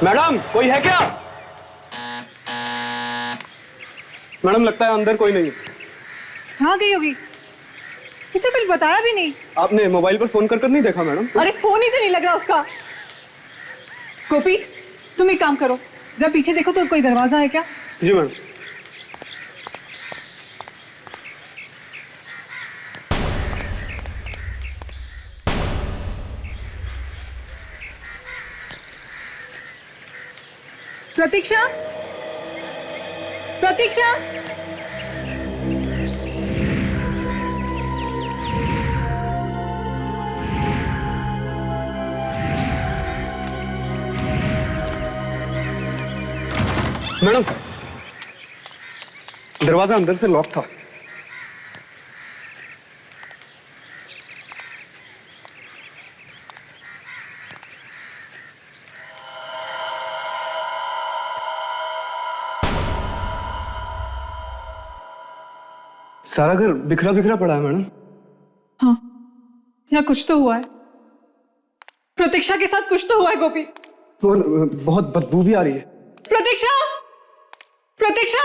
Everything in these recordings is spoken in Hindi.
मैडम कोई है क्या? मैडम लगता है अंदर कोई नहीं। कहाँ गई होगी? किसे कुछ बताया भी नहीं। आपने मोबाइल पर फोन कर नहीं देखा मैडम? अरे फोन ही तो नहीं लग रहा उसका। गोपी तुम एक काम करो, जरा पीछे देखो तो कोई दरवाजा है क्या? जी मैडम। प्रतीक्षा, प्रतीक्षा, मैडम दरवाजा अंदर से लॉक था। सारा घर बिखरा बिखरा पड़ा है मैडम। हाँ यहाँ कुछ तो हुआ है। प्रतीक्षा के साथ कुछ तो हुआ है गोपी। और बहुत बदबू भी आ रही है। प्रतीक्षा, प्रतीक्षा,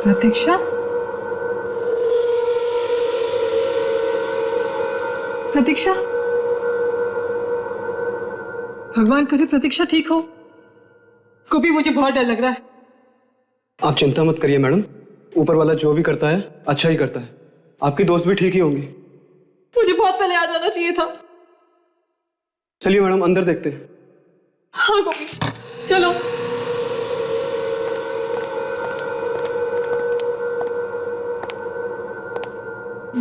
प्रतीक्षा, प्रतीक्षा, भगवान करे प्रतीक्षा ठीक हो। गोपी मुझे बहुत डर लग रहा है। आप चिंता मत करिए मैडम, ऊपर वाला जो भी करता है अच्छा ही करता है। आपकी दोस्त भी ठीक ही होंगी। मुझे बहुत पहले आ जाना चाहिए था। चलिए मैडम अंदर देखते हैं। हाँ गोपी चलो।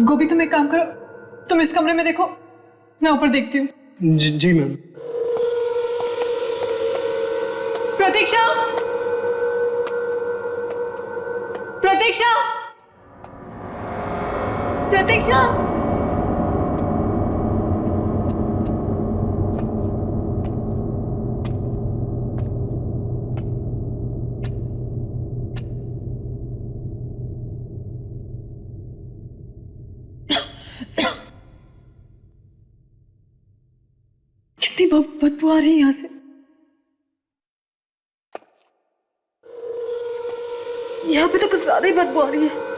गोपी तुम एक काम करो, तुम इस कमरे में देखो, मैं ऊपर देखती हूँ। जी मैम। प्रतीक्षा, प्रतीक्षा, प्रतीक्षा, कितनी बदबू आ रही है यहां से। यहाँ पे तो कुछ ज्यादा ही बदबू आ रही है।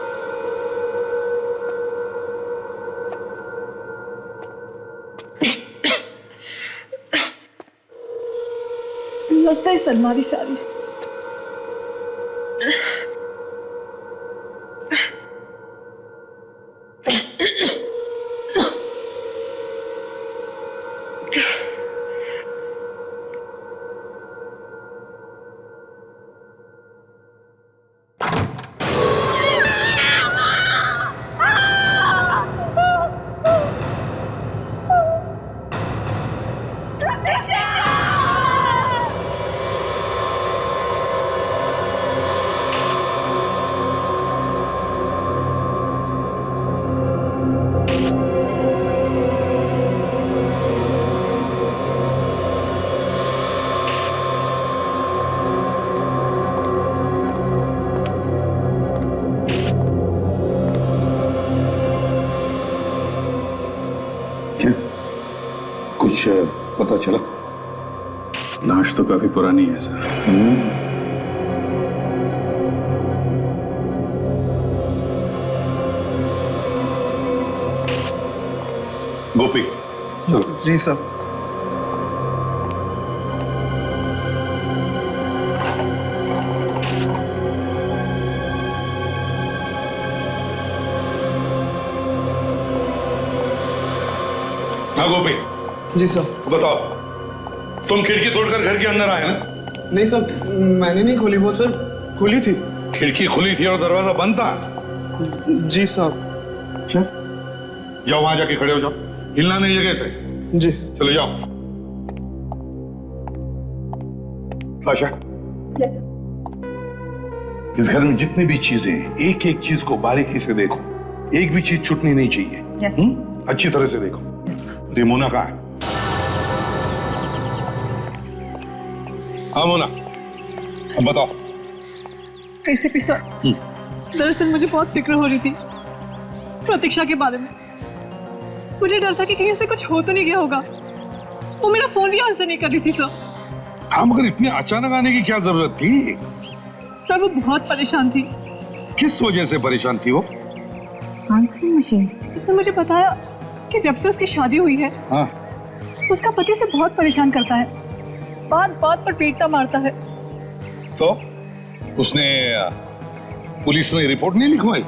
लगता है सलमारी से आ रही है। कुछ पता चला? लाश तो काफी पुरानी है सर। गोपी चलो। जी साहब। हाँ गोपी जी साहब। बताओ, तुम खिड़की तोड़कर घर के अंदर आए ना? नहीं सर, मैंने नहीं खोली, वो सर खुली थी। खिड़की खुली थी और दरवाजा बंद था? जी साहब। अच्छा, जाओ वहां जाके खड़े हो जाओ, हिलना नहीं जगह से। जी। चले जाओ। साशा, यस इस घर में जितनी भी चीजें हैं, एक एक चीज को बारीकी से देखो, एक भी चीज छूटनी नहीं चाहिए। यस अच्छी तरह से देखो। यस। रिमोना कहाँ है? हाँ मोना, अब बताओ। कैसे पिसा? दरअसल मुझे बहुत फिक्र हो रही थी। प्रतीक्षा के बारे में। मुझे डर था कि कहीं उसे कुछ हो तो नहीं गया होगा। वो मेरा फोन भी आंसर नहीं कर रही थी सर। हाँ, मगर इतने अचानक आने की क्या जरूरत थी? सर वो बहुत परेशान थी। किस वजह से परेशान थी वो? Answering machine. उसने मुझे बताया कि जब से उसकी शादी हुई है, हाँ, उसका पति उसे बहुत परेशान करता है, बात बात पर पीटता मारता है। तो उसने पुलिस में रिपोर्ट नहीं लिखवाई?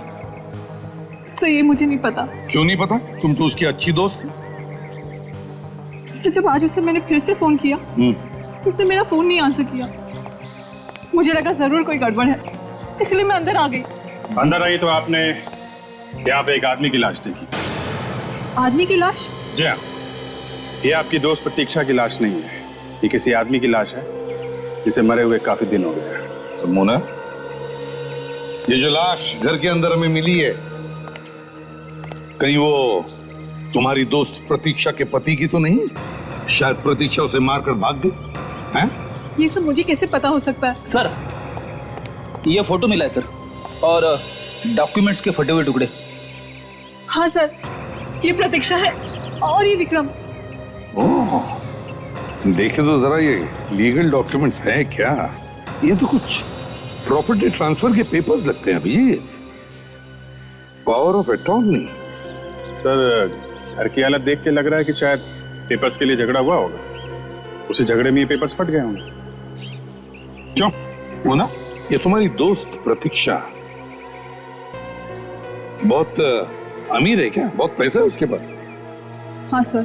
सर ये मुझे नहीं पता। क्यों नहीं पता? तुम तो उसकी अच्छी दोस्त थी। सर जब आज उसे मैंने फिर से फोन किया, उसने मेरा फोन नहीं आंसर किया। मुझे लगा जरूर कोई गड़बड़ है, इसलिए मैं अंदर आ गई। अंदर आई तो आपने यहाँ पे एक आदमी की लाश देखी। आदमी की लाश? जी हाँ, ये आपकी दोस्त प्रतीक्षा की लाश नहीं है, ये किसी आदमी की लाश है जिसे मरे हुए काफी दिन हो गए। तो मोना, ये जो लाश घर के अंदर हमें मिली है, कहीं वो तुम्हारी दोस्त प्रतीक्षा के पति की तो नहीं? शायद प्रतीक्षा उसे मारकर भाग गई हैं? ये सब मुझे कैसे पता हो सकता है? सर ये फोटो मिला है सर, और डॉक्यूमेंट्स के फटे हुए टुकड़े। हाँ सर, ये प्रतीक्षा है और ये विक्रम। ओह, देखे तो जरा ये लीगल डॉक्यूमेंट्स हैं क्या? ये तो कुछ प्रॉपर्टी ट्रांसफर के पेपर्स लगते हैं Abhijeet. Power of attorney. Sir घर की हालत देख के लग रहा है कि शायद पेपर्स के लिए झगड़ा हुआ होगा, उसी झगड़े में ये पेपर्स फट गए होंगे। क्यों? वो ना, ये तुम्हारी दोस्त प्रतीक्षा बहुत अमीर है क्या? बहुत पैसा है उसके पास? हाँ सर,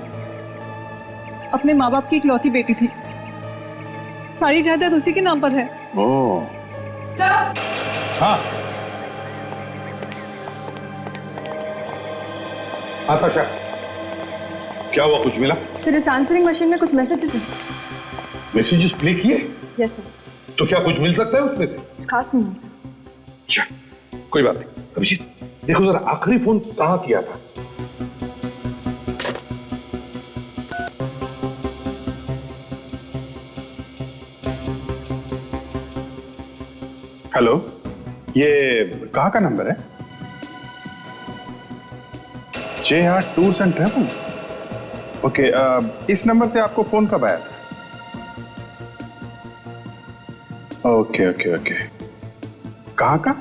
अपने माँ बाप की इकलौती बेटी थी, सारी जायदाद उसी के नाम पर है। ओह, हाँ आकाशा, क्या हुआ? कुछ मिला? सर इस आंसरिंग मशीन में कुछ मैसेजेस हैं। मैसेजेस प्ले किए? Yes sir. तो क्या कुछ मिल सकता है उसमें से? कुछ खास नहीं है सर। अच्छा, कोई बात नहीं। अभिजीत देखो जरा, आखिरी फोन कहाँ किया था? हेलो, ये कहाँ का नंबर है? JR tours and travels. Okay, इस नंबर से आपको फोन कब आया था? ओके ओके ओके, कहाँ का?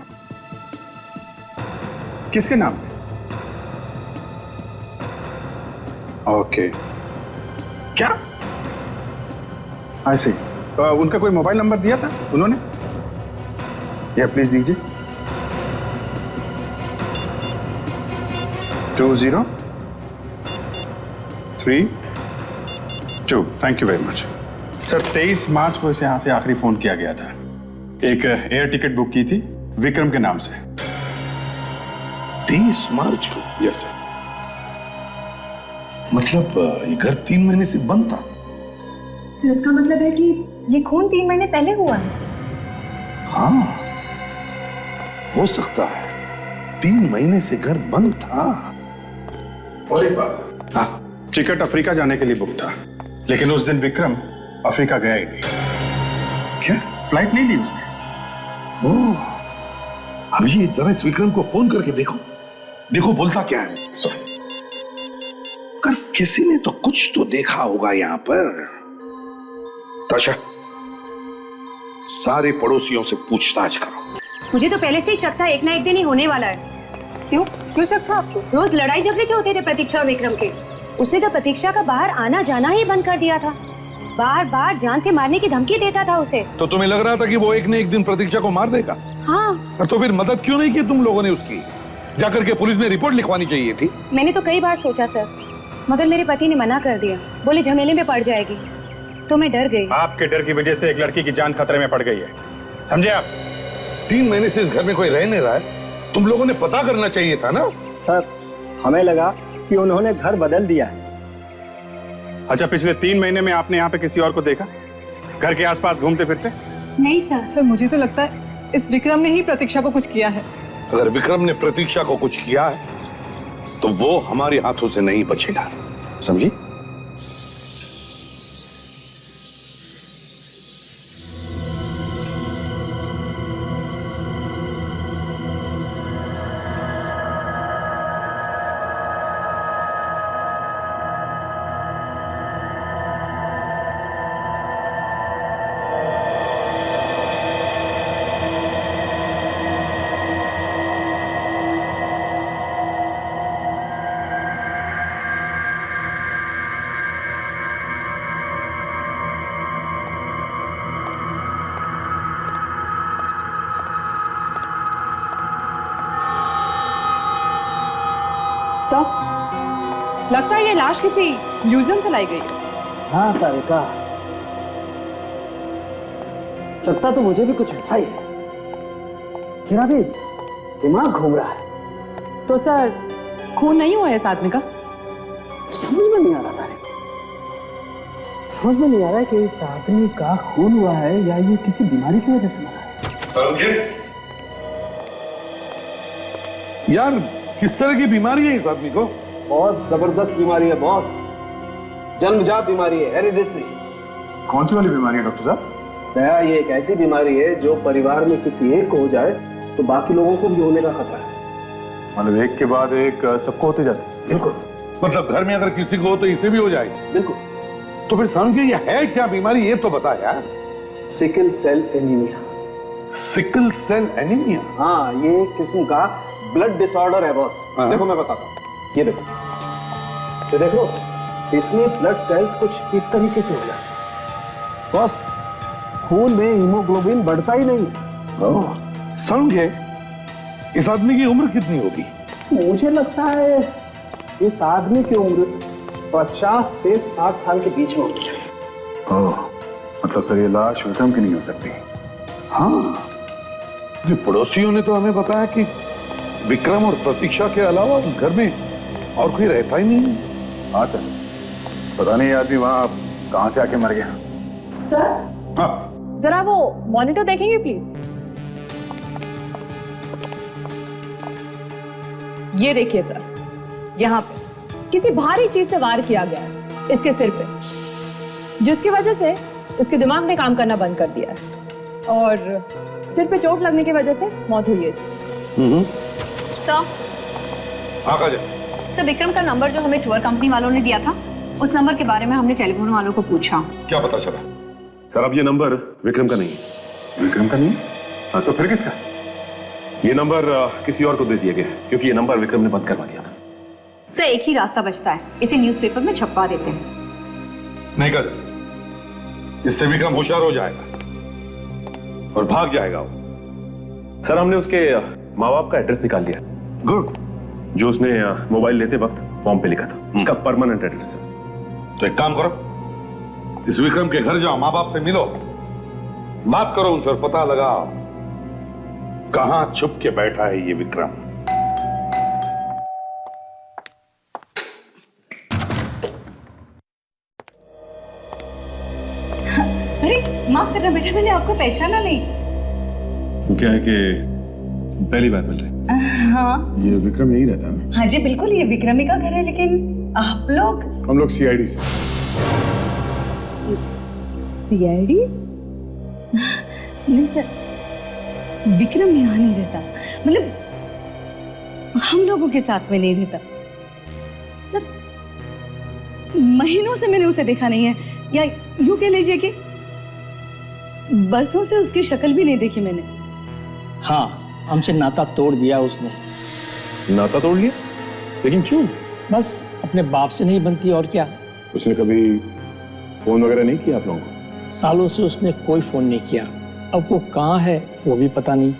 किसके नाम? ओके, क्या? आई सी। उनका कोई मोबाइल नंबर दिया था उन्होंने? या प्लीज दीजिए। 2032। Thank you very much sir. 23 मार्च को इसे यहाँ से आखिरी फोन किया गया था। एक एयर टिकट बुक की थी विक्रम के नाम से। 23 मार्च को? Yes sir. मतलब ये घर 3 महीने से बंद था? सर इसका मतलब है कि ये खून 3 महीने पहले हुआ है। हाँ, हो सकता है 3 महीने से घर बंद था। और एक बात सर, हाँ, टिकट अफ्रीका जाने के लिए बुक था, लेकिन उस दिन विक्रम अफ्रीका गया ही नहीं। क्या? फ्लाइट नहीं ली उसने। ओह, अभिजीत जरा इस विक्रम को फोन करके देखो, देखो बोलता क्या है। सॉरी। कर किसी ने तो कुछ तो देखा होगा यहाँ पर। ताशा, सारे पड़ोसियों से पूछताछ करो। मुझे तो पहले से ही शक था एक ना एक दिन ही होने वाला है। क्यों क्यों शक था आपको? रोज लड़ाई झगड़े जो होते थे प्रतीक्षा और विक्रम के, उसने तो प्रतीक्षा का बाहर आना जाना ही बंद कर दिया था। बार बार जान से मारने की धमकी देता था उसे। तो तुम्हें लग रहा था कि वो एक न एक दिन प्रतीक्षा को मार देगा? हाँ। और तो फिर मदद क्यों नहीं की तुम लोगों ने उसकी? जाकर के पुलिस में रिपोर्ट लिखवानी चाहिए थी। मैंने तो कई बार सोचा सर, मगर मेरे पति ने मना कर दिया, बोले झमेले में पड़ जाएगी, तो मैं डर गई। आपके डर की वजह से एक लड़की की जान खतरे में पड़ गई है, समझे आप? 3 महीने से इस घर में कोई रह नहीं रहा है, तुम लोगों ने पता करना चाहिए था ना। सर हमें लगा कि उन्होंने घर बदल दिया है। अच्छा, पिछले 3 महीने में आपने यहाँ पे किसी और को देखा घर के आसपास घूमते फिरते? नहीं सर। सर मुझे तो लगता है इस विक्रम ने ही प्रतीक्षा को कुछ किया है। अगर विक्रम ने प्रतीक्षा को कुछ किया है तो वो हमारे हाथों से नहीं बचेगा, समझी? सर, लगता है ये लाश किसी म्यूजियम से लाई गई है। हाँ तारिका, लगता तो मुझे भी कुछ ऐसा ही है। मेरा भी दिमाग घूम रहा है। तो सर, खून नहीं हुआ है इस आदमी का? समझ में नहीं आ रहा तारिका, समझ में नहीं आ रहा है कि इस आदमी का खून हुआ है या ये किसी बीमारी की वजह से मरा है। यार, किस तरह की बीमारी है इस आदमी को? बहुत जबरदस्त बीमारी है बॉस, जन्मजात बीमारी है, हेरिडिटरी। कौन सी वाली बीमारी है डॉक्टर साहब? दया, ये एक ऐसी बीमारी है जो परिवार में किसी एक को हो जाए तो बाकी लोगों को भी होने का खतरा है। मतलब एक के बाद एक सबको होते जाते? बिल्कुल मतलब घर में अगर किसी को हो तो इसे भी हो जाएगी? बिल्कुल। तो फिर समझिए ये है क्या बीमारी, ये तो बता यार। Sickle cell anaemia. Sickle cell anaemia? हाँ, ये एक किस्म का ब्लड डिसऑर्डर है बॉस। देखो मैं बताता हूँ, ये देखो, ये देखो, इसमें ब्लड सेल्स कुछ इस तरीके से हो जाते हैं बॉस। खून में हीमोग्लोबिन बढ़ता ही नहीं। समझे? इस आदमी की उम्र कितनी होगी? मुझे लगता है इस आदमी की उम्र 50 से 60 साल के बीच में होनी चाहिए। ओह, मतलब सर ये लाश विक्रम की नहीं हो सकती। हाँ, ये पड़ोसियों ने तो हमें बताया कि विक्रम और प्रतीक्षा के अलावा उस घर में और कोई रहता ही नहीं है। हाँ सर, पता नहीं आदमी वहां कहां से आके मर गया। सर, हाँ, जरा वो मॉनिटर देखेंगे प्लीज। ये देखिए सर, यहाँ पे किसी भारी चीज से वार किया गया है इसके सिर पे, जिसकी वजह से इसके दिमाग ने काम करना बंद कर दिया है और सिर पे चोट लगने की वजह से मौत हुई है इसकी। सर, हाँ काजल। सर, विक्रम का नंबर जो हमें टूर कंपनी वालों ने दिया था, उस नंबर के बारे में हमने टेलीफोन वालों को पूछा। क्या पता चला? सर अब ये नंबर विक्रम का नहीं है। विक्रम का नहीं? हाँ, तो फिर किसका? ये नंबर किसी और को दे दिया गया है क्योंकि ये नंबर विक्रम ने बंद करवा दिया था। सर, एक ही रास्ता बचता है, इसे न्यूज़पेपर में छपवा देते हैं। नहीं काजल, इससे विक्रम होशियार हो जाएगा और भाग जाएगा वो। सर हमने उसके माँ बाप का एड्रेस निकाल लिया। गुड। जो उसने मोबाइल लेते वक्त फॉर्म पे लिखा था, उसका परमानेंट एड्रेस है। तो एक काम करो, इस विक्रम के घर जाओ, माँ बाप से मिलो, बात करो उनसे और पता लगाओ कहां छुप के बैठा है ये विक्रम। अरे माफ करना बेटा, मैंने आपको पहचाना नहीं। वो क्या है कि पहली बार मिल रहे। हाँ ये विक्रम यही रहता है? हाँ जी बिल्कुल, ये विक्रमी का घर है, लेकिन आप लोग? हम लोग सीआईडी से। सीआईडी? नहीं सर, विक्रम यहाँ नहीं रहता, मतलब हम लोगों के साथ में नहीं रहता सर। महीनों से मैंने उसे देखा नहीं है, या यूं कह लीजिए कि बरसों से उसकी शक्ल भी नहीं देखी मैंने। हाँ, हमसे नाता तोड़ दिया उसने। नाता तोड़ लिया? लेकिन क्यों? बस अपने बाप से नहीं बनती और क्या। उसने कभी फोन वगैरह नहीं किया आप लोगों को? सालों से उसने कोई फोन नहीं किया, अब वो कहाँ है वो भी पता नहीं।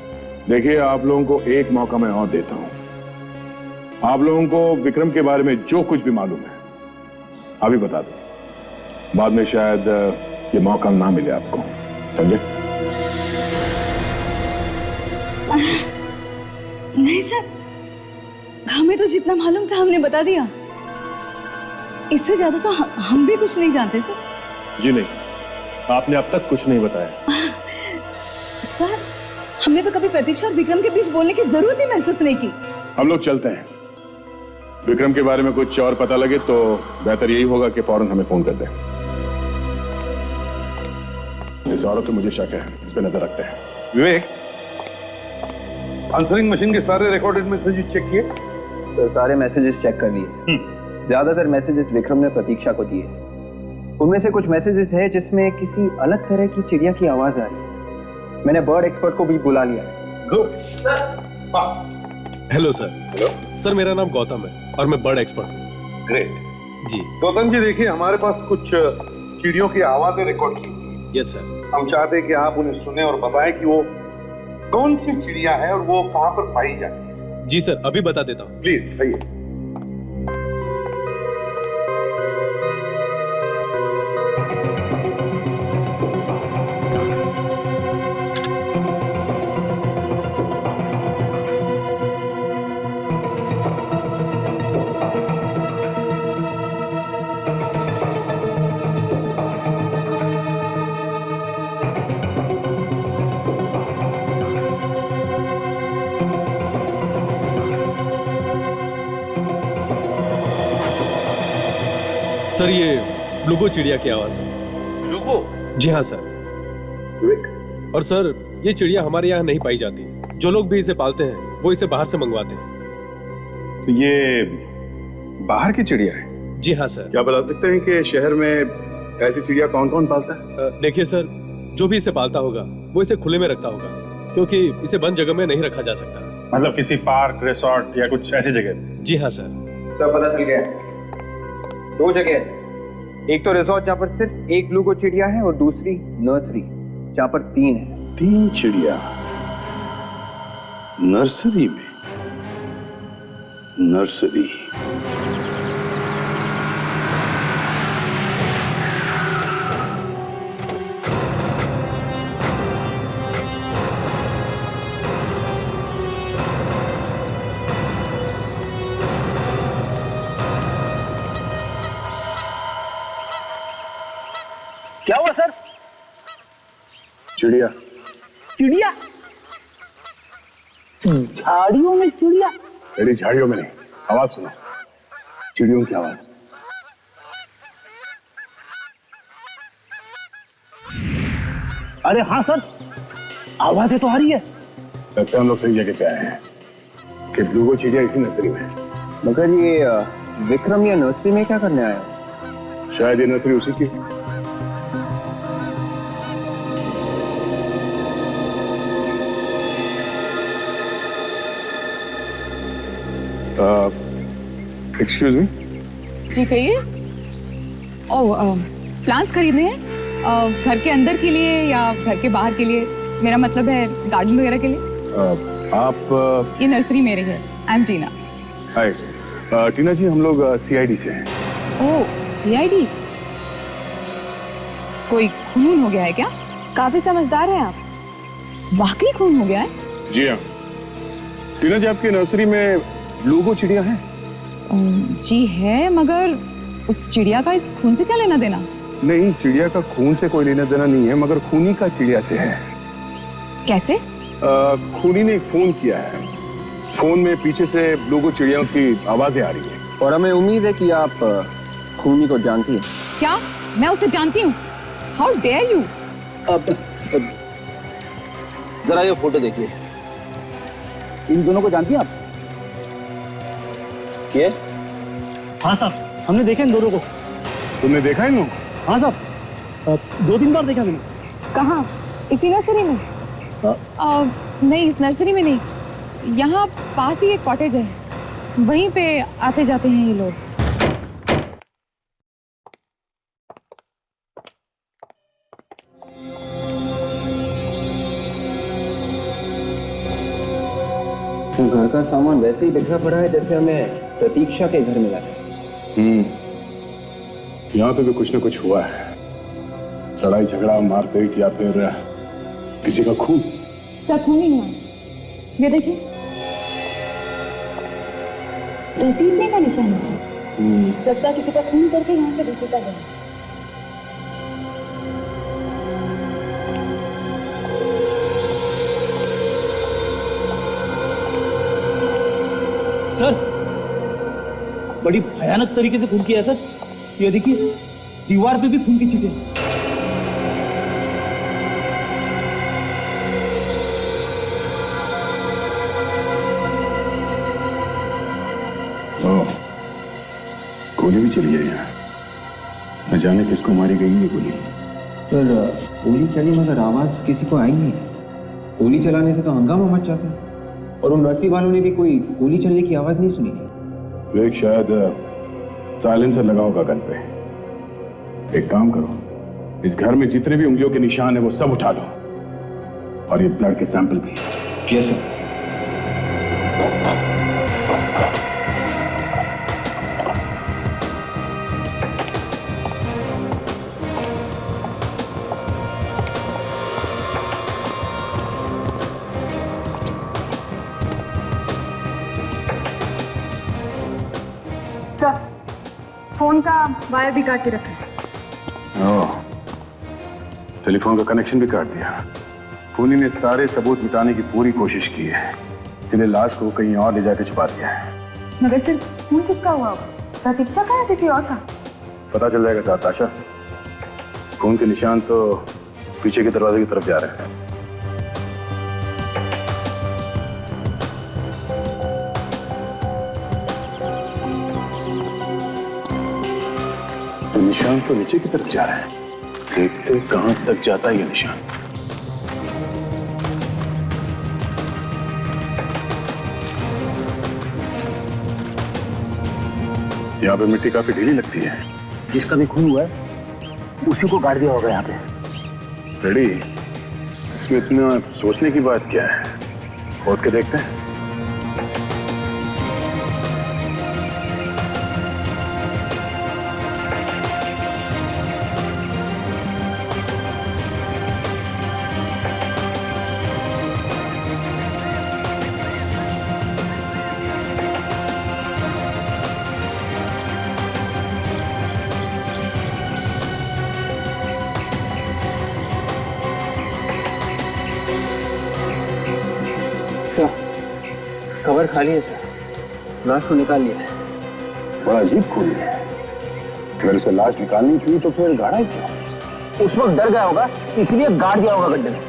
देखिए, आप लोगों को एक मौका मैं और देता हूं। आप लोगों को विक्रम के बारे में जो कुछ भी मालूम है अभी बता दो, बाद में शायद ये मौका ना मिले आपको, समझे? नहीं सर, हमें तो जितना मालूम था हमने बता दिया, इससे ज्यादा तो हम भी कुछ नहीं जानते सर। जी नहीं, आपने अब तक कुछ नहीं बताया। सर, हमने तो कभी प्रतीक्षा और विक्रम के बीच बोलने की जरूरत ही महसूस नहीं की। हम लोग चलते हैं। विक्रम के बारे में कुछ और पता लगे तो बेहतर यही होगा कि फौरन हमें फोन कर दें। इस औरत पे मुझे शक है, इस पे नजर रखते हैं। विवेक, आंसरिंग मशीन के सारे रिकॉर्डेड मैसेजेस चेक किए? तो सारे मैसेजेस चेक कर लिए। ज्यादातर मैसेजेस विक्रम ने प्रतीक्षा को दिए। उनमें से कुछ मैसेजेस है जिसमें किसी अलग तरह की चिड़िया की आवाज आ रही है। मैंने बर्ड एक्सपर्ट को भी बुला लिया। Good. Hello sir. Hello sir, मेरा नाम गौतम है और मैं बर्ड एक्सपर्ट हूँ। ग्रेट जी। गौतम जी, देखिए हमारे पास कुछ चिड़ियों की आवाजें रिकॉर्ड की हुई हैं। Yes sir. हम चाहते हैं कि आप उन्हें सुने और बताएं कि वो कौन सी चिड़िया है और वो कहां पर पाई जाती है। जी सर, अभी बता देता हूँ। प्लीज आइए। सर ये ब्लूगो चिड़िया की आवाज है। ब्लूगो? जी हाँ सर। और सर ये चिड़िया हमारे यहाँ नहीं पाई जाती। जो लोग भी इसे पालते हैं वो इसे बाहर से मंगवाते हैं। तो ये बाहर की चिड़िया है? जी हाँ सर। क्या बता सकते हैं कि शहर में ऐसी चिड़िया कौन कौन पालता है? देखिए सर, जो भी इसे पालता होगा वो इसे खुले में रखता होगा, क्योंकि इसे बंद जगह में नहीं रखा जा सकता। मतलब किसी पार्क, रिसोर्ट या कुछ ऐसी जगह? जी हाँ सर। सब पता चल गया है। 2 जगह है, एक तो रिसोर्ट जहाँ पर सिर्फ एक ब्लूगो चिड़िया है और दूसरी नर्सरी जहाँ पर 3 है। 3 चिड़िया नर्सरी में? नर्सरी क्या हुआ सर? चिड़िया। चिड़िया? झाड़ियों में चिड़िया? मेरी झाड़ियों में नहीं, आवाज सुनो, चिड़ियों की आवाज। अरे हाँ सर, आवाजें तो आ रही है। लगता है हम लोग सही जगह पे आए हैं कि ब्लूगो चिड़िया इसी नर्सरी में है। मगर ये विक्रम या नर्सरी में क्या करने आया? शायद ये नर्सरी उसी की। Excuse me. जी कहिए। प्लांट्स खरीदने हैं घर के अंदर के लिए या घर के बाहर के लिए? मेरा मतलब है गार्डन वगैरह के लिए। आप ये नर्सरी मेरी है। आई एम टीना। हाय टीना जी, हम लोग CID से हैं। ओह CID? कोई खून हो गया है क्या? काफी समझदार हैं आप। वाकई खून हो गया है? जी हाँ। टीना जी, आपकी नर्सरी में ब्लूगो चिड़िया है? जी है, मगर उस चिड़िया का इस खून से क्या लेना देना? नहीं, चिड़िया का खून से कोई लेना देना नहीं है, मगर खूनी का चिड़िया से है। कैसे? खूनी ने फोन किया है। फोन में पीछे से ब्लूगो चिड़ियों की आवाजें आ रही है। और हमें उम्मीद है कि आप खूनी को जानती हैं। क्या मैं उसे जानती हूँ? How dare you! जरा ये फोटो देखिए, इन दोनों को जानती हैं आप? ये? हाँ साहब, हमने देखा इन दोनों को। तुमने देखा इन लोगों को? हाँ साहब, 2-3 बार देखा मैंने। कहाँ? इसी नर्सरी में? नहीं, इस नर्सरी में नहीं, यहाँ पास ही एक कॉटेज है, वहीं पे आते जाते हैं ये लोग। तो घर का सामान वैसे ही बिखरा पड़ा है जैसे हमें प्रतीक्षा के घर मिला है। यहाँ पे भी कुछ न कुछ हुआ है। लड़ाई झगड़ा, मारपीट या फिर किसी का खून। सर खून नहीं हुआ, ये देखिए। घसीटने का निशान है सर। लगता है किसी का खून करके यहाँ से घसीटा गया। सर, बड़ी भयानक तरीके से खून किया है सर। ये देखिए, दीवार पे भी खून की छींटे। गोली भी चली है यहाँ। न जाने किसको मारी गई ये गोली। सर गोली चली मगर आवाज किसी को आई नहीं। गोली चलाने से तो हंगामा मच जाता है। और उन नर्सरी वालों ने भी कोई गोली चलने की आवाज नहीं सुनी थी। एक शायद साइलेंसर लगा होगा गन पे। एक काम करो, इस घर में जितने भी उंगलियों के निशान है वो सब उठा लो, और ये ब्लड के सैंपल भी। Yes sir. सर, फोन का वायर भी काट के रखा है। टेलीफोन का कनेक्शन भी काट दिया। खूनी ने सारे सबूत मिटाने की पूरी कोशिश की है, इसलिए लाश को कहीं और ले जाकर छुपा दिया है। मगर सिर्फ खून किसका हुआ? प्रतीक्षा का या किसी और का? पता चल जाएगा साहब। ताशा, खून के निशान तो पीछे के दरवाजे की तरफ जा रहे हैं। तो निशान तो नीचे की तरफ जा रहा है। देखते कहां तक जाता है ये निशान। यहाँ पे मिट्टी काफी ढीली लगती है। जिसका भी खून हुआ है उसी को गाड़ दिया होगा यहाँ पे। रेडी, इसमें इतना सोचने की बात क्या है? खोद के देखते हैं। कवर खाली है सर, लाश को निकाल लिया है। बड़ा अजीब खून है। अगर उसे लाश निकालनी थी तो फिर गाड़ा ही क्यों? उस वक्त डर गया होगा इसलिए गाड़ दिया होगा गड्ढे में।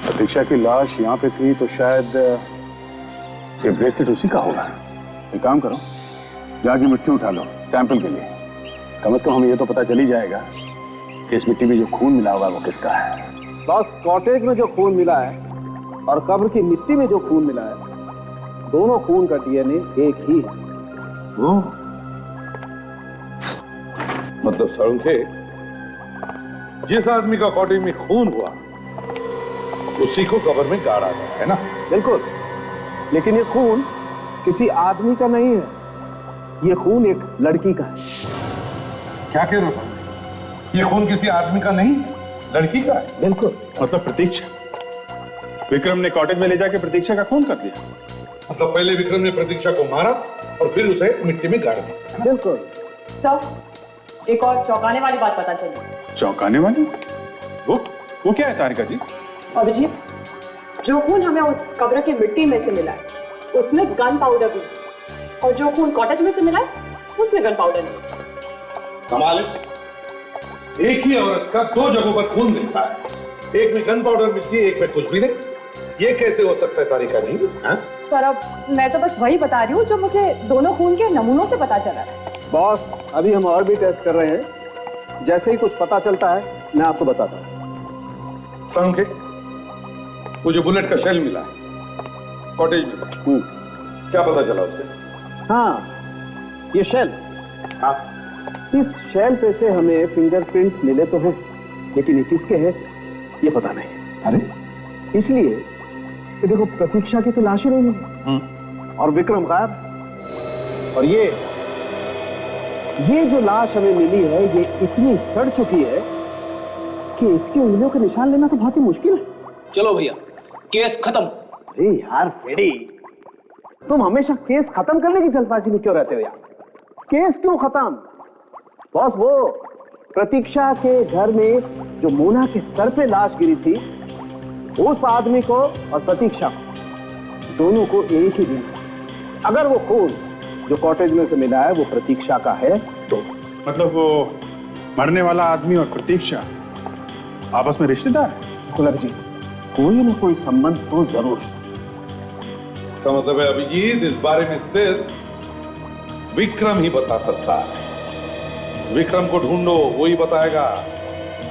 प्रतीक्षा की लाश यहाँ पे थी तो शायद ये ब्रेसलेट उसी का होगा। एक काम करो, जाके मिट्टी उठा लो सैंपल के लिए। कम से कम हमें ये तो पता चल ही जाएगा कि इस मिट्टी में जो खून मिला होगा वो किसका है। बस कॉटेज में जो खून मिला है और कब्र की मिट्टी में जो खून मिला है, दोनों खून का डीएनए एक ही है। मतलब सड़के जिस आदमी का कॉटेज में खून हुआ उसी को कब्र में गाड़ा गया है ना? बिल्कुल, लेकिन ये खून किसी आदमी का नहीं है, ये खून एक लड़की का है। क्या कह रहे हो? ये खून किसी आदमी का नहीं, लड़की का है? बिल्कुल। मतलब प्रतीक्षा, विक्रम ने कॉटेज में ले जाके प्रतीक्षा का खून कर दिया। मतलब पहले विक्रम ने प्रतीक्षा को मारा और फिर उसे मिट्टी में गाड़ दिया। बिल्कुल। सर, एक और चौंकाने वाली बात पता चली। चौंकाने वाली? वो क्या है तारिका जी? अभिजीत, जो खून हमें उस कब्र की मिट्टी में से मिला है उसमें गन पाउडर भी, और जो खून कॉटेज में से मिला है उसमें गन पाउडर नहीं। कमाल है, एक ही औरत का दो जगहों पर खून मिलता है, एक में गन पाउडर मिलती है, एक में कुछ भी नहीं। ये कैसे हो सकता है तारिका जी? सर, अब मैं तो बस वही बता रही हूँ जो मुझे दोनों खून के नमूनों से पता चला है। बॉस, अभी हम और भी टेस्ट कर रहे हैं, जैसे ही कुछ पता चलता है मैं आपको बताता हूँ। संके, वो जो बुलेट का शेल मिला कॉटेज में, क्या पता चला उससे? हाँ, ये शेल। हाँ, इस शेल पे से हमें फिंगरप्रिंट मिले तो हैं, लेकिन ये किसके हैं ये पता नहीं। अरे इसलिए कि देखो, प्रतीक्षा की तो लाश ही नहीं मिली और विक्रम गायब। और ये जो लाश हमें मिली है ये इतनी सड़ चुकी है कि इसकी उंगलियों के निशान लेना तो बहुत ही मुश्किल है। चलो भैया, केस खत्म। अरे यार फेडी, तुम हमेशा केस खत्म करने की जल्दबाजी में क्यों रहते हो यार? केस क्यों खत्म? बॉस, वो प्रतीक्षा के घर में जो मोना के सर पे लाश गिरी थी, उस आदमी को और प्रतीक्षा को, दोनों को एक ही दिन, अगर वो खून जो कॉटेज में से मिला है वो प्रतीक्षा का है तो। मतलब वो मरने वाला आदमी और प्रतीक्षा आपस में रिश्तेदार है? बिल्कुल अभिजीत, कोई ना कोई संबंध तो जरूर है। इसका मतलब है अभिजीत, इस बारे में सिर्फ विक्रम ही बता सकता है। इस विक्रम को ढूंढो, वो ही बताएगा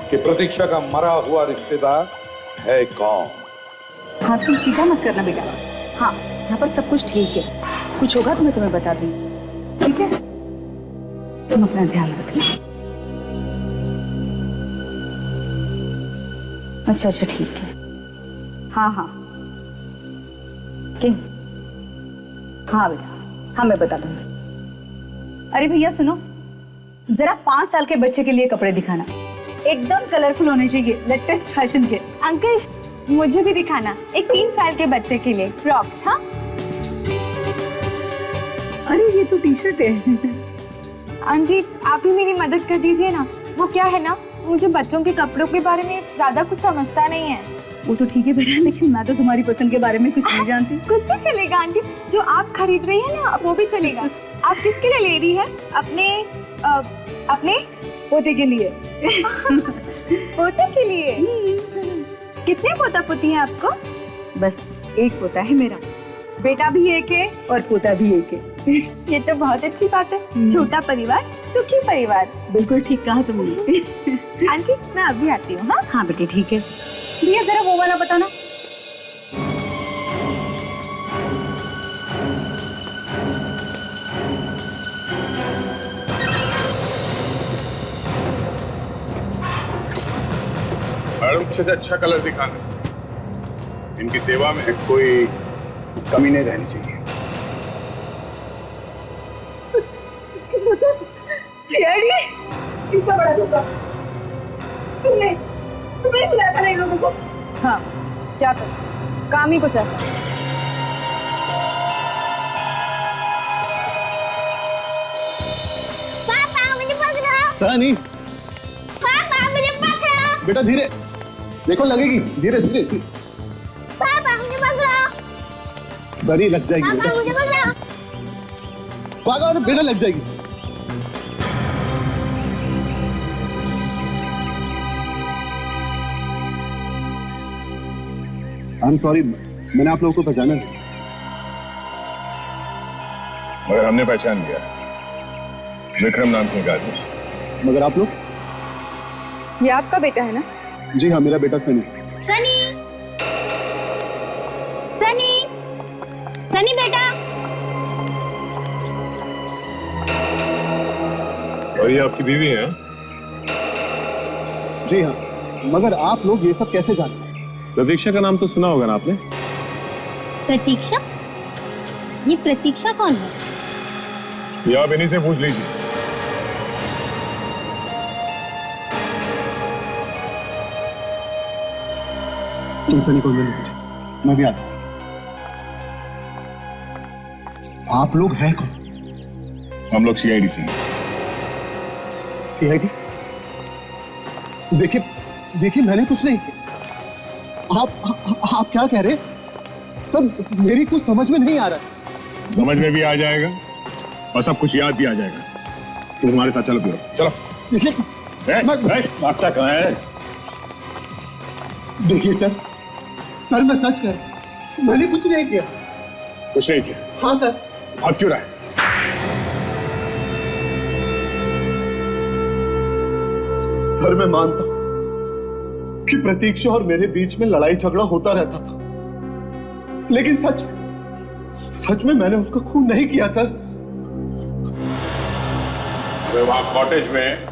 कि प्रतीक्षा का मरा हुआ रिश्तेदार है कौन। हाँ, तुम चिंता मत करना बेटा। हाँ, यहाँ पर सब कुछ ठीक है, कुछ होगा तो मैं तुम्हें बता दूंगी, ठीक है? तुम अपना ध्यान रखना। अच्छा, ठीक है। हाँ, किंग, हाँ बेटा, हाँ मैं बता दूंगी। अरे भैया सुनो, जरा 5 साल के बच्चे के लिए कपड़े दिखाना, एकदम कलरफुल होने चाहिए, लेटेस्ट फैशन के। अंकल मुझे भी दिखाना, एक 3 साल के बच्चे के लिए फ्रॉक्स। हाँ अरे ये तो टी शर्ट है। आंटी आप ही मेरी मदद कर दीजिए ना। वो क्या है ना, मुझे बच्चों के कपड़ों के बारे में ज्यादा कुछ समझता नहीं है। वो तो ठीक है बेटा, लेकिन मैं तो तुम्हारी पसंद के बारे में कुछ नहीं जानती। कुछ भी चलेगा आंटी, जो आप खरीद रही है ना वो भी चलेगा। आप किसके लिए ले रही है? अपने पोते के लिए। पोते के लिए? कितने पोता पोती हैं आपको? बस एक पोता है मेरा, बेटा भी एक है और पोता भी एक है। ये तो बहुत अच्छी बात है। छोटा परिवार सुखी परिवार। बिल्कुल ठीक कहा तुमने। आंटी मैं अभी आती हूँ। हाँ हाँ बेटे ठीक है। भैया जरा वो वाला बताना। मैडम अच्छे से अच्छा कलर दिखाना। इनकी सेवा में कोई कमी नहीं रहनी चाहिए। इतना बड़ा धोखा तुमने बुलाया था इन लोगों को। हाँ क्या करूं, काम ही कुछ ऐसा। पापा मुझे पकड़ो। सनी पापा मुझे पकड़ो। बेटा धीरे, देखो लगेगी, धीरे धीरे। पापा मुझे पकड़ो। सरी लग जाएगी पापा बेटा। मुझे पकड़ो। भागो और बेटा लग जाएगी। आई एम सॉरी, मैंने आप लोगों को पहचाना नहीं। मगर हमने पहचान लिया, विक्रम नाम के आदमी। मगर आप लोग? ये आपका बेटा है ना? जी हाँ, मेरा बेटा सनी। सनी सनी सनी बेटा। और ये आपकी बीवी है? जी हाँ, मगर आप लोग ये सब कैसे जानते हैं? प्रतीक्षा का नाम तो सुना होगा ना आपने? प्रतीक्षा? ये प्रतीक्षा कौन है? ये आप इन्हीं से पूछ लीजिए। तुम सनी को मैंने पूछा, मैं भी आता हूं। आप लोग हैं कौन? हम लोग सीआईडी से हैं। सीआईडी? देखिए मैंने कुछ नहीं किया। आप क्या कह रहे हैं? सब मेरी कुछ समझ में नहीं आ रहा है। समझ में भी आ जाएगा और सब कुछ याद भी आ जाएगा। तुम हमारे साथ चलो। चलो। आपका कहाँ है? देखिए सर मैं सच कह रहा हूं, मैंने कुछ नहीं किया। कुछ नहीं किया? हाँ सर। भाग क्यों रहा है? सर मैं मानता हूं कि प्रतीक्षा और मेरे बीच में लड़ाई झगड़ा होता रहता था, लेकिन सच में मैंने उसका खून नहीं किया सर। वहां कॉटेज में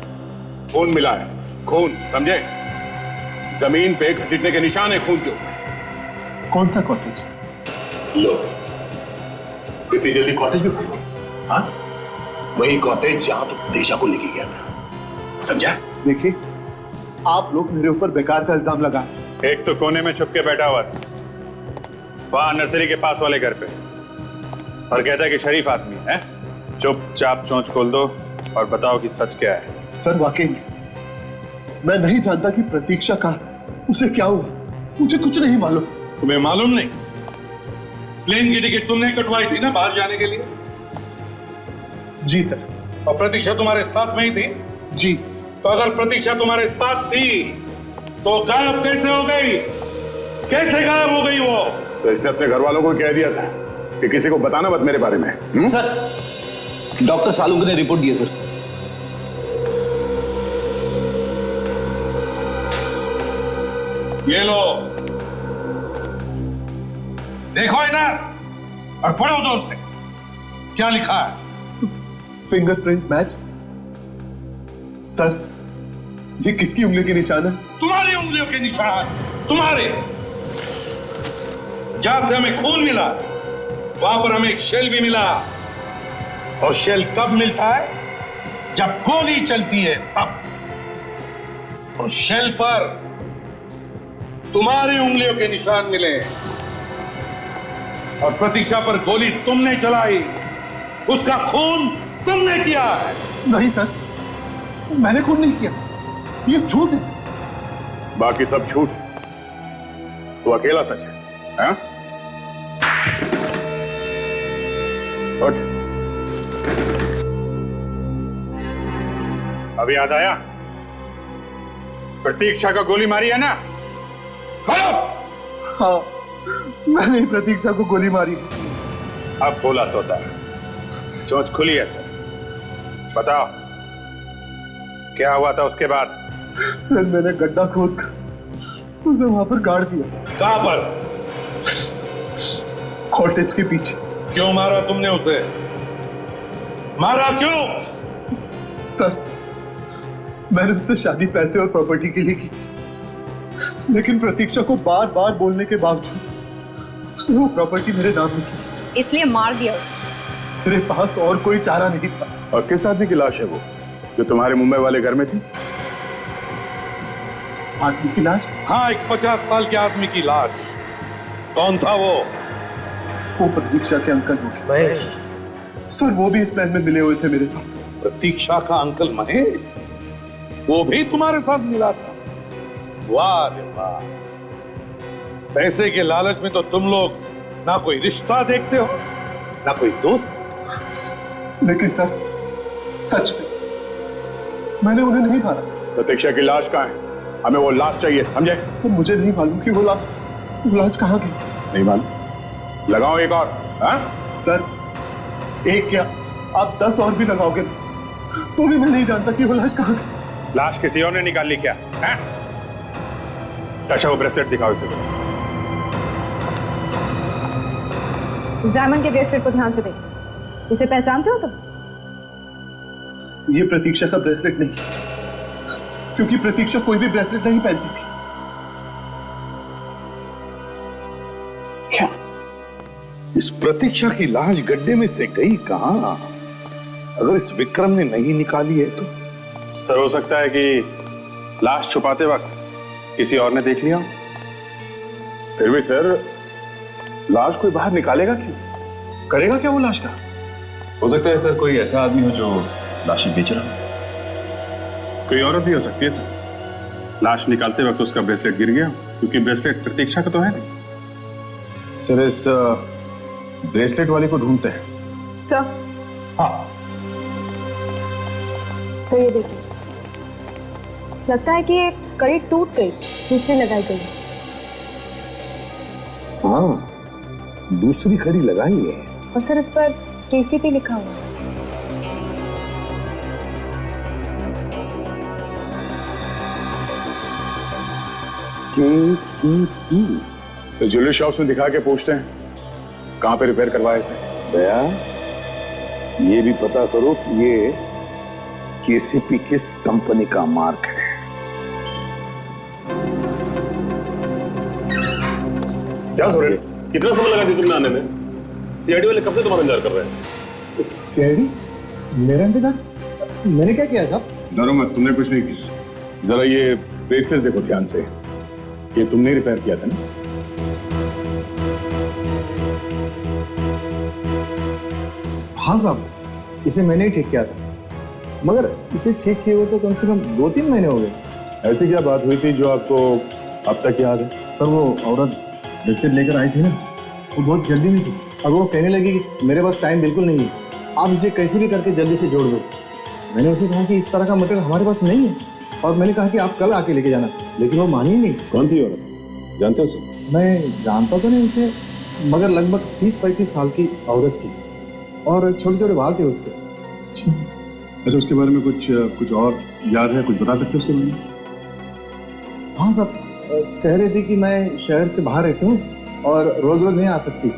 खून मिला है, खून, समझे? जमीन पे घसीटने के निशान है खून के ऊपर। कौन सा कॉटेज? लो, इतनी जल्दी कॉटेज में घूमो? हाँ, वही कॉटेज जहां तुम प्रतीक्षा को लेके गया था, समझा? देखिए आप लोग मेरे ऊपर बेकार का इल्जाम लगा। एक तो कोने में छुप के बैठा हुआ था वहां नर्सरी के पास वाले घर पे, और कहता है कि शरीफ आदमी है। चुपचाप चोंच खोल दो और बताओ कि सच क्या है। सर वाकई में मैं नहीं जानता कि प्रतीक्षा का उसे क्या हुआ, मुझे कुछ नहीं मालूम। तुम्हें मालूम नहीं? प्लेन की टिकट तुमने कटवाई थी ना बाहर जाने के लिए? जी सर। और प्रतीक्षा तुम्हारे साथ में ही थी? जी। तो अगर प्रतीक्षा तुम्हारे साथ थी तो गायब कैसे हो गई? कैसे गायब हो गई वो? तो इसने अपने घर वालों को कह दिया था कि किसी को बताना मत मेरे बारे में। सर डॉक्टर सालुंके ने रिपोर्ट दी है सर। ये लो, देखो इधर और पढ़ो जोर से। क्या लिखा है? Fingerprint match. सर ये किसकी उंगली के निशान है? तुम्हारी उंगलियों के निशान। तुम्हारे जहां से हमें खून मिला वहां पर हमें एक शेल भी मिला, और शेल कब मिलता है? जब गोली चलती है तब। और शेल पर तुम्हारी उंगलियों के निशान मिले और प्रतीक्षा पर गोली तुमने चलाई, उसका खून तुमने किया है। नहीं सर, मैंने खून नहीं किया, ये झूठ है। बाकी सब झूठ है, तो अकेला सच है, हाँ? उठ। अभी याद आया? प्रतीक्षा को गोली मारी है ना? हाँ, मैंने ही प्रतीक्षा को गोली मारी। अब बोला तोता, चोंच खुली है सर। बताओ क्या हुआ था उसके बाद? फिर मैंने गड्ढा खोद कर उसे वहां पर गाड़ दिया। कहां पर? कॉटेज के पीछे। क्यों मारा तुमने उसे? मारा क्यों? सर, मैंने उससे शादी पैसे और प्रॉपर्टी के लिए की थी, लेकिन प्रतीक्षा को बार बार बोलने के बावजूद उसने वो प्रॉपर्टी मेरे नाम में की, इसलिए मार दिया उसे। मेरे पास और कोई चारा नहीं था। और किस आदमी की लाश है वो जो तुम्हारे मुंबई वाले घर में थी? आदमी की लाश? हाँ, एक 50 साल के आदमी की लाश। कौन था वो? वो प्रतीक्षा के अंकल होंगे। सर, वो भी इस प्लान में मिले हुए थे मेरे साथ। प्रतीक्षा का अंकल महेश, वो भी तुम्हारे साथ मिला था? वाह रे वाह, पैसे के लालच में तो तुम लोग ना कोई रिश्ता देखते हो ना कोई दोस्त। लेकिन सर, सच में मैंने उन्हें नहीं मारा। प्रतीक्षा की लाश कहाँ है? हमें वो लाश चाहिए, समझे? सर, मुझे नहीं मालूम कि वो लाश कहाँ गई। नहीं मालूम? लगाओ एक और। हाँ? सर, एक क्या आप 10 और भी लगाओगे तो भी मैं नहीं जानता कि वो लाश कहाँ गई। लाश किसी और ने निकाल ली क्या? अच्छा, वो ब्रेसलेट दिखाओ इसे। इस डायमंड के ब्रेसलेट को ध्यान से देखो, इसे पहचानते हो तुम? ये प्रतीक्षा का ब्रेसलेट नहीं, क्योंकि प्रतीक्षा कोई भी ब्रेसलेट नहीं पहनती थी। क्या इस प्रतीक्षा की लाश गड्ढे में से गई कहां? अगर इस विक्रम ने नहीं निकाली है तो? सर, हो सकता है कि लाश छुपाते वक्त किसी और ने देख लिया। फिर भी सर, लाश कोई बाहर निकालेगा क्यों? करेगा क्या वो लाश का? हो सकता है सर कोई ऐसा आदमी हो जो लाशें बेच रहा हो। कोई औरत भी हो सकती है सर। लाश निकालते वक्त उसका ब्रेसलेट गिर गया, क्योंकि ब्रेसलेट प्रतीक्षा का तो है नहीं। सर, इस ब्रेसलेट वाले को ढूंढते हैं। सर, हाँ, तो ये देखिए, लगता है कि ये कड़ी टूट गई, दूसरी लगाई गई। हाँ, दूसरी कड़ी लगाई है। और सर, इस पर केसीपी लिखा हुआ है। केसीपी? तो ज्वेलरी शॉप्स में दिखा के पूछते हैं कहां पे रिपेयर करवाया इसने। दया, ये भी पता करो कि ये केसीपी किस कंपनी का मार्क है। क्या सोरेन, कितना समय लगा दी तुमने आने में? सीआईडी वाले कब से तुम्हारा इंतजार कर रहे हैं? सीआईडी? मेरा इंतजार? मैंने क्या किया साहब? डरो मत, तुमने कुछ नहीं किया। जरा ये ब्रेसलेट देखो ध्यान से, ये तुमने रिपेयर किया था ना? हाँ साहब, इसे मैंने ही ठीक किया था, मगर इसे ठीक किए हुए तो कम से कम 2-3 महीने हो गए। ऐसी क्या बात हुई थी जो आपको अब तक याद है? सर, वो औरत ब्रेसलेट लेकर आई थी ना, वो बहुत जल्दी में थी और वो कहने लगी कि मेरे पास टाइम बिल्कुल नहीं है, आप इसे कैसे भी करके जल्दी से जोड़ दो। मैंने उसे कहा कि इस तरह का मटेरियल हमारे पास नहीं है, और मैंने कहा कि आप कल आके लेके जाना, लेकिन वो मानी नहीं। कौन थी औरत, जानते हो उसे? मैं जानता तो नहीं उसे, मगर लगभग 30-35 साल की औरत थी और छोटे छोटे बाल थे उसके। अच्छा, उसके बारे में कुछ और याद है? कुछ बता सकते हो उसके बारे में? हाँ साहब, कह रही थी कि मैं शहर से बाहर रहती हूँ और रोज रोज नहीं आ सकती,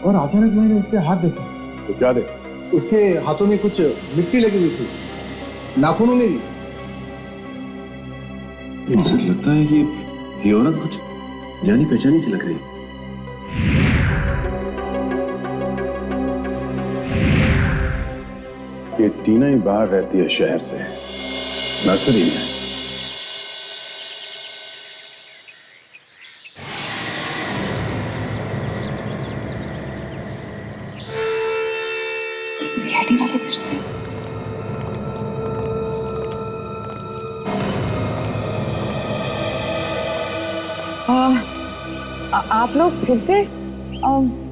और अचानक मैंने उसके हाथ देखे। तो क्या देखा? उसके हाथों में कुछ मिट्टी लगी हुई थी, नाखूनों में भी। मुझे लगता है कि ये औरत कुछ जानी पहचानी सी लग रही है। ये टीना ही बाहर रहती है शहर से, नर्सरी में। सीआईडी वाले फिर से। आप लोग फिर से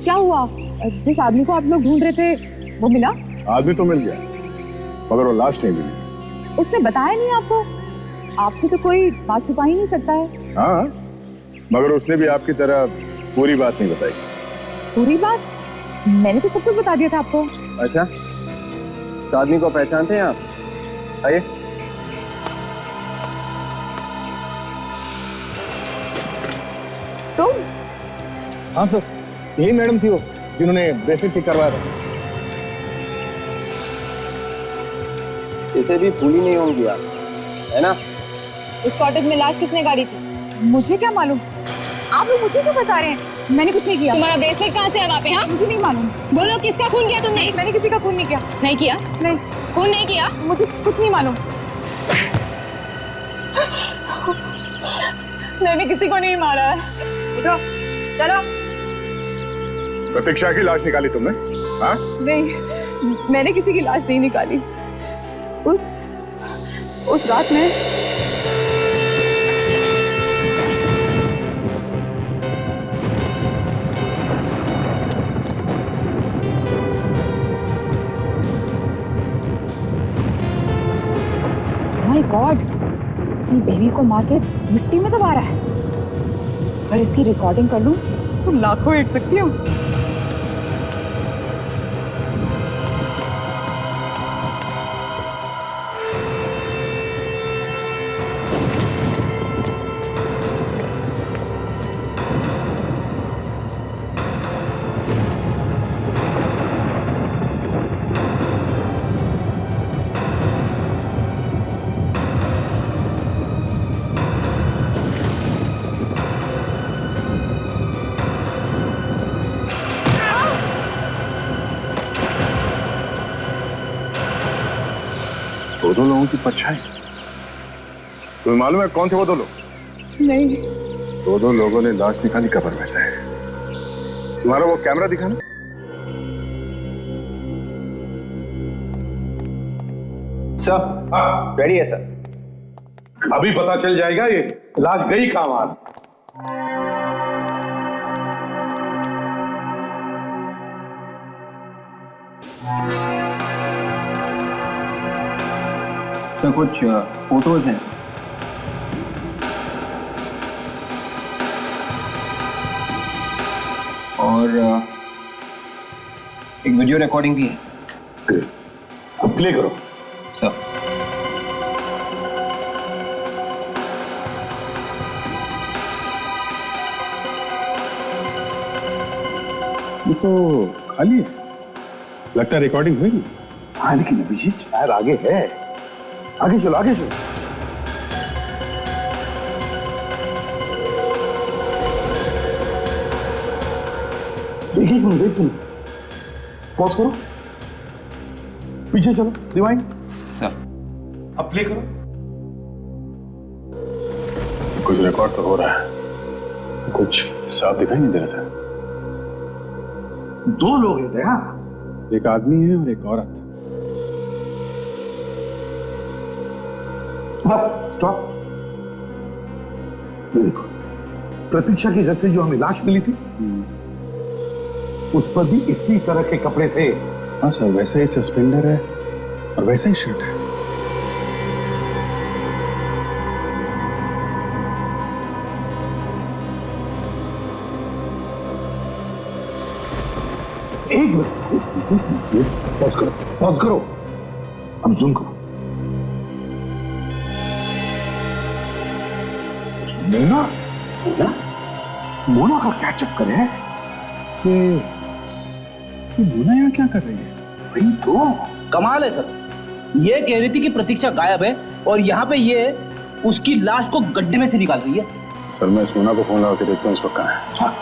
क्या हुआ? जिस आदमी को आप लोग ढूंढ रहे थे वो मिला? आदमी तो मिल गया, मगर वो लाश नहीं मिली। उसने बताया नहीं आपको? आपसे तो कोई बात छुपा ही नहीं सकता है। हाँ, मगर उसने भी आपकी तरह पूरी बात नहीं बताई। पूरी बात? मैंने तो सब कुछ बता दिया था आपको। अच्छा, तो आदमी को पहचानते हैं आप? आइए। तुम? हाँ सर, यही मैडम थी वो जिन्होंने ब्रेसलेट ठीक करवाया था। इसे भी भूली नहीं होंगी आप, है ना? इस कॉटेज में लाश किसने गाड़ी थी? मुझे क्या मालूम? आप लोग मुझे क्यों बता रहे हैं? मैंने कुछ नहीं किया। तुम्हारा ब्रेसलेट कहाँ से है वहाँ पे? हाँ, मुझे नहीं मालूम। बोलो किसका खून किया तुमने? मैंने किसी का खून नहीं किया। नहीं किया? नहीं, खून नहीं किया? मुझे कुछ नहीं मालूम। मैंने किसी को नहीं मारा है। उठो, चलो। प्रतीक्षा की लाश निकाली तुमने? हाँ? नहीं, मैंने किसी की लाश नहीं निकाली। उस रात में माय गॉड, अपनी बेबी को मार के मिट्टी में दबा रहा है। अगर इसकी रिकॉर्डिंग कर लूं तो लाखों हिट सकती हूँ। दो लोगों की परछाई। तुम्हें मालूम है कौन थे वो दो लोग? नहीं। दो लोगों ने लाश निकाली कब्र में से। तुम्हारा वो कैमरा दिखाना। सर, रेडी है सर। अभी पता चल जाएगा ये लाश गई कहां वहां से। तो कुछ फोटोज हैं और एक वीडियो रिकॉर्डिंग भी है। अब प्ले करो सर। ये तो खाली है, लगता है रिकॉर्डिंग हुई नहीं। हाँ लेकिन अभिजीत शायद आगे है। आगे चलो, आगे चलो। देखिए, पॉज करो, पीछे चलो, रिवाइंड। सर, अब प्ले करो। कुछ रिकॉर्ड तो हो रहा है, कुछ साफ दिखाई नहीं दे रहा सर। दो लोग हैं दया, एक आदमी है और एक औरत। Bus stop. देखो, प्रतीक्षा के घर से जो हमें लाश मिली थी उस पर भी इसी तरह के कपड़े थे। हाँ सर, वैसे ही सस्पेंडर है और वैसा ही शर्ट है। एक मिनट, पॉज करो, पॉज करो, अब जूम करो। मोना, मोना, मोना का क्या चक्कर है? ये मोना यहाँ क्या कर रही है? वही तो कमाल है सर, ये कह रही थी कि प्रतीक्षा गायब है और यहाँ पे ये उसकी लाश को गड्ढे में से निकाल रही है। सर, मैं इस मोना को फोन लगा के देखता हूँ इस वक्त कहाँ है।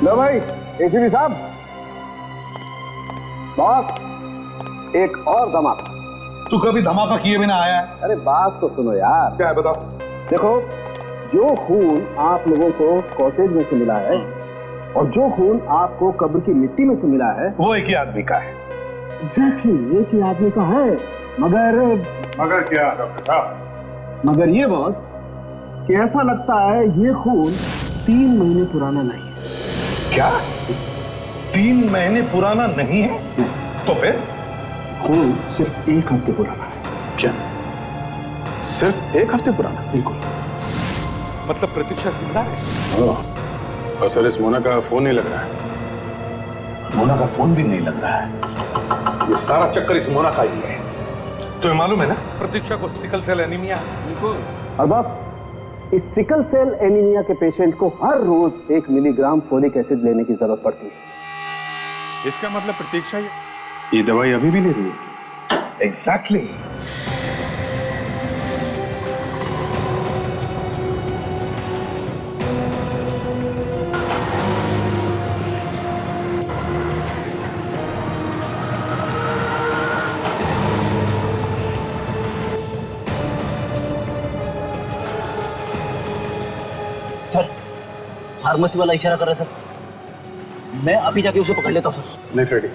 लो भाई एसीपी साहब, बॉस एक और धमाका। तू कभी धमाका किए बिना आया है? अरे बात तो सुनो यार। क्या है बताओ। देखो, जो खून आप लोगों को कॉटेज में से मिला है और जो खून आपको कब्र की मिट्टी में से मिला है वो एक ही आदमी का है। एग्जैक्टली एक ही आदमी का है। मगर क्या डॉक्टर साहब? मगर ये बॉस कि ऐसा लगता है ये खून 3 महीने पुराना नहीं है। क्या 3 महीने पुराना नहीं है? तो फिर खून सिर्फ 1 हफ्ते पुराना है। क्या सिर्फ 1 हफ्ते पुराना? बिल्कुल। मतलब प्रतीक्षा जिंदा है? और सर इस मोना का फोन नहीं लग रहा है। मोना का फोन भी नहीं लग रहा है। ये सारा चक्कर इस मोना का ही है। तुम्हें मालूम है ना प्रतीक्षा को सिकल सेल एनीमिया? बिल्कुल। और बस इस सिकल सेल एनीमिया के पेशेंट को हर रोज 1 मिलीग्राम फोलिक एसिड लेने की जरूरत पड़ती है। इसका मतलब प्रतीक्षा ये दवाई अभी भी ले रही है? एग्जैक्टली। फार्मेसी वाला इशारा कर रहा है सर। मैं अभी जाके उसे पकड़ लेता हूँ सर। नहीं फ्रेडी,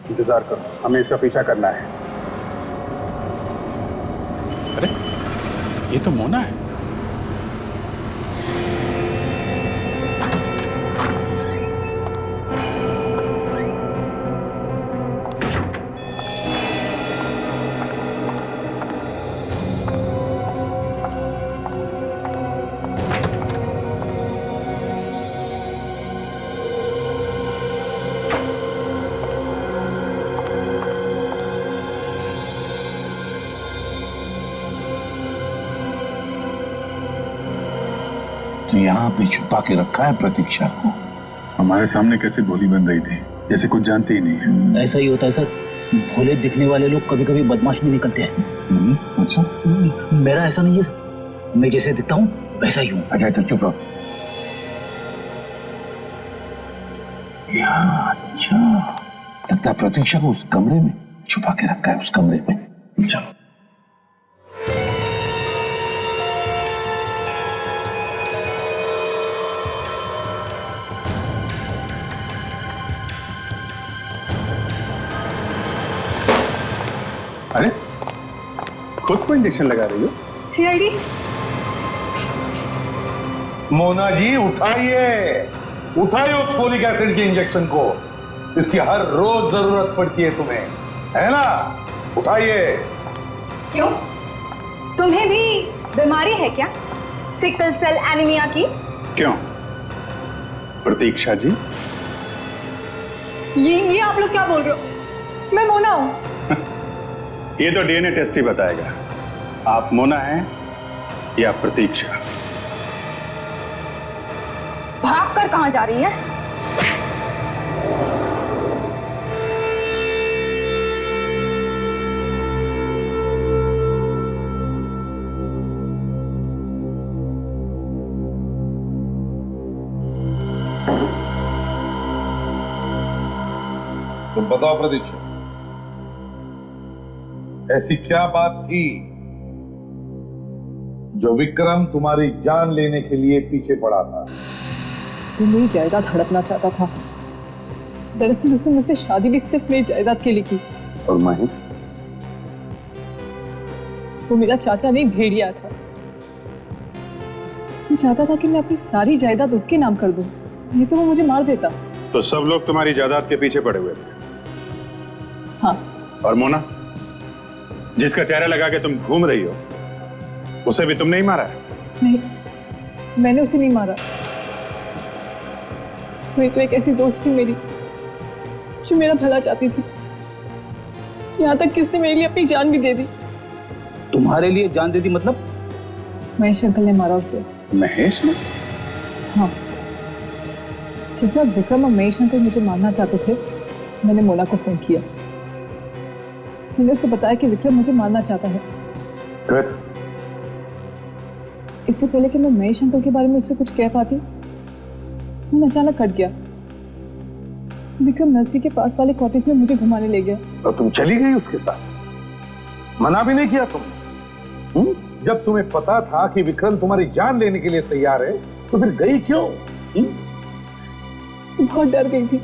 इंतजार करो, हमें इसका पीछा करना है। अरे ये तो मोना है। तो यहाँ पे छुपा के रखा है प्रतीक्षा को। हमारे सामने कैसे गोली बन रही थी, जैसे कुछ जानते ही नहीं है। ऐसा ही होता है सर, भोले दिखने वाले लोग कभी कभी बदमाश भी निकलते हैं। अच्छा, मेरा ऐसा नहीं है सर, मैं जैसे दिखता हूँ वैसा ही हूँ। अच्छा चुप रहो। अच्छा, लगता है प्रतीक्षा को उस कमरे में छुपा के रखा है, उस कमरे में। चलो अरे खुद को इंजेक्शन लगा रही हो? सीआईडी। मोना जी उठाइए, उठाइए उस फोलिक एसिड के इंजेक्शन को। इसकी हर रोज जरूरत पड़ती है तुम्हें, है ना? उठाइए। क्यों, तुम्हें भी बीमारी है क्या, सिकल सेल एनीमिया की? क्यों प्रतीक्षा जी? ये आप लोग क्या बोल रहे हो? मैं मोना हूं। ये तो डीएनए टेस्ट ही बताएगा आप मोना हैं या प्रतीक्षा। भाग कर कहां जा रही है? तुम बताओ प्रतीक्षा, ऐसी क्या बात थी जो विक्रम तुम्हारी जान लेने के लिए पीछे पड़ा था? वो मेरी जायदाद हड़पना चाहता था। दरअसल उसने मुझसे शादी भी सिर्फ मेरी जायदाद के लिए की। और माही? वो मेरा चाचा नहीं, भेड़िया था। वो चाहता था कि मैं अपनी सारी जायदाद उसके नाम कर दूं, नहीं तो वो मुझे मार देता। तो सब लोग तुम्हारी जायदाद के पीछे पड़े हुए थे? हाँ। और मोना, जिसका चेहरा लगा के तुम घूम रही हो, उसे भी तुमने ही मारा है? नहीं, मैंने उसे नहीं मारा। वही तो एक ऐसी दोस्त थी मेरी जो मेरा भला चाहती थी, यहाँ तक कि उसने मेरे लिए अपनी जान भी दे दी। तुम्हारे लिए जान दे दी मतलब? महेश अंकल ने मारा उसे। महेश ने? हाँ, जिस वक्त विक्रम और महेश अंकल मुझे मारना चाहते थे, मैंने मोना को फोन किया। मैंने उसे बताया कि विक्रम मुझे मारना चाहता है। फिर? इससे पहले कि मैं महेश अंकल के बारे में उससे कुछ कह पाती, फोन अचानक कट गया। विक्रम नर्सरी के पास वाले कॉटेज में मुझे घुमाने ले गया। और तुम चली गई उसके साथ? मना भी नहीं किया तुम? जब तुम्हें पता था कि विक्रम तुम्हारी जान लेने के लिए तैयार है तो फिर गई क्यों? बहुत डर गई थी।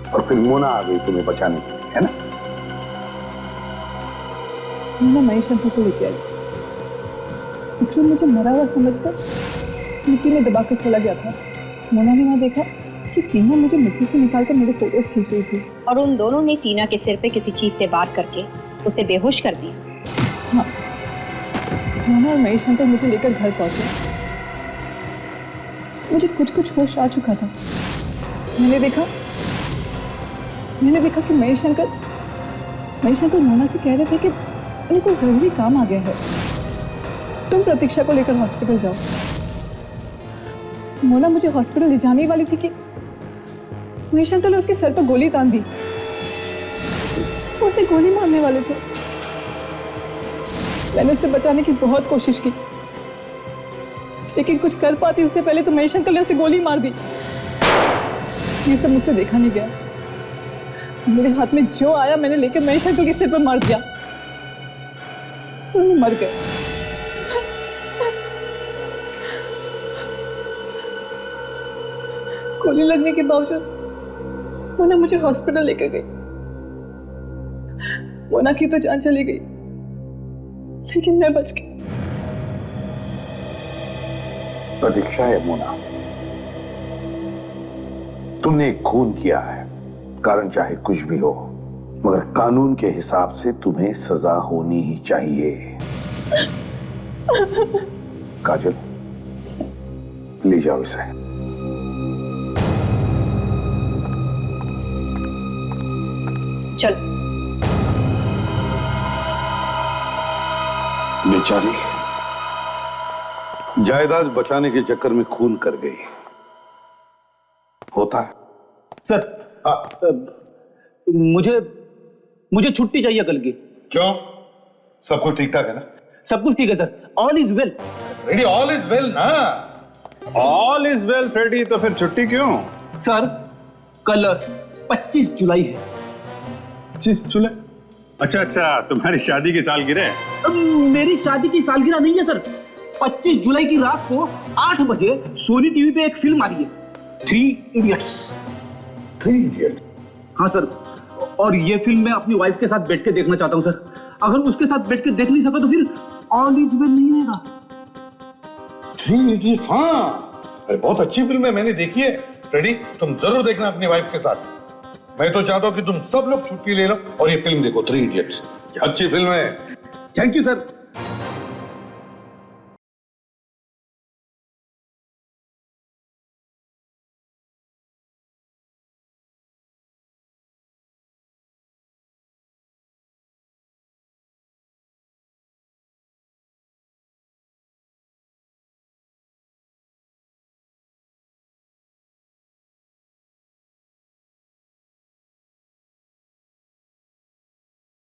और फिर मोना आ गई तुम्हें बचाने के लिए, है ना? मैं महेश अंकल को लेके आई। विक्रम मुझे मरा हुआ समझकर मिट्टी में दबाकर चला गया था। मोना ने वहां देखा कि टीना मुझे मिट्टी से निकालकर मेरे फोटोज खींच रही थी। और उन दोनों ने टीना के सिर पे किसी चीज से वार करके उसे बेहोश कर दिया। हाँ, मोना और महेश अंकल मुझे लेकर घर पहुंचे। मुझे कुछ होश आ चुका था। मैंने देखा कि महेश अंकल मोना से कह रहे थे कि उन्हें कोई जरूरी काम आ गया है, तुम प्रतीक्षा को लेकर हॉस्पिटल जाओ। मोना मुझे हॉस्पिटल ले जाने वाली थी कि महेश अंकल ने उसके सर पर गोली तान दी। वो उसे गोली मारने वाले थे। मैंने उसे बचाने की बहुत कोशिश की, लेकिन कुछ कर पाती उससे पहले तो महेश अंकल ने उसे गोली मार दी। ये सब मुझसे देखा नहीं गया। मेरे हाथ में जो आया मैंने लेकर महेश अंकल के सिर पर मार दिया। वो मर गए। गोली लगने के बावजूद मोना मुझे हॉस्पिटल लेकर गई। मोना की तो जान चली गई, लेकिन मैं बच गई। प्रतीक्षा है मोना, तुमने एक खून किया है, कारण चाहे कुछ भी हो, मगर कानून के हिसाब से तुम्हें सजा होनी ही चाहिए। काजल, ले जाओ इसे। चलो। बेचारी जायदाद बचाने के चक्कर में खून कर गई। होता है सर। मुझे छुट्टी चाहिए कल की। क्यों? सब कुछ ठीक ठाक है ना? सब कुछ ठीक है sir, all is well. Freddy, all is well ना? ऑल इज वेल फ्रेडी, तो फिर छुट्टी क्यों? सर कल 25 जुलाई है। 25 जुलाई? अच्छा, तुम्हारी शादी की सालगिरह? मेरी शादी की सालगिरह नहीं है सर। 25 जुलाई की रात को 8 बजे सोनी टीवी पे एक फिल्म आ रही है, 3 इडियट्स। 3 इडियट्स? हाँ सर, और ये फिल्म मैं अपनी वाइफ के साथ बैठ के देखना चाहता हूँ सर। अगर उसके साथ बैठ के देख नहीं सका तो फिर ऑल इज वेल नहीं रहेगा। 3 इडियट्स? हाँ, अरे बहुत अच्छी फिल्म है, मैंने देखी है। फ्रेडी, तुम जरूर देखना अपनी वाइफ के साथ। मैं तो चाहता हूँ कि तुम सब लोग छुट्टी ले लो और ये फिल्म देखो, 3 इडियट्स। अच्छी फिल्म है। Thank you sir.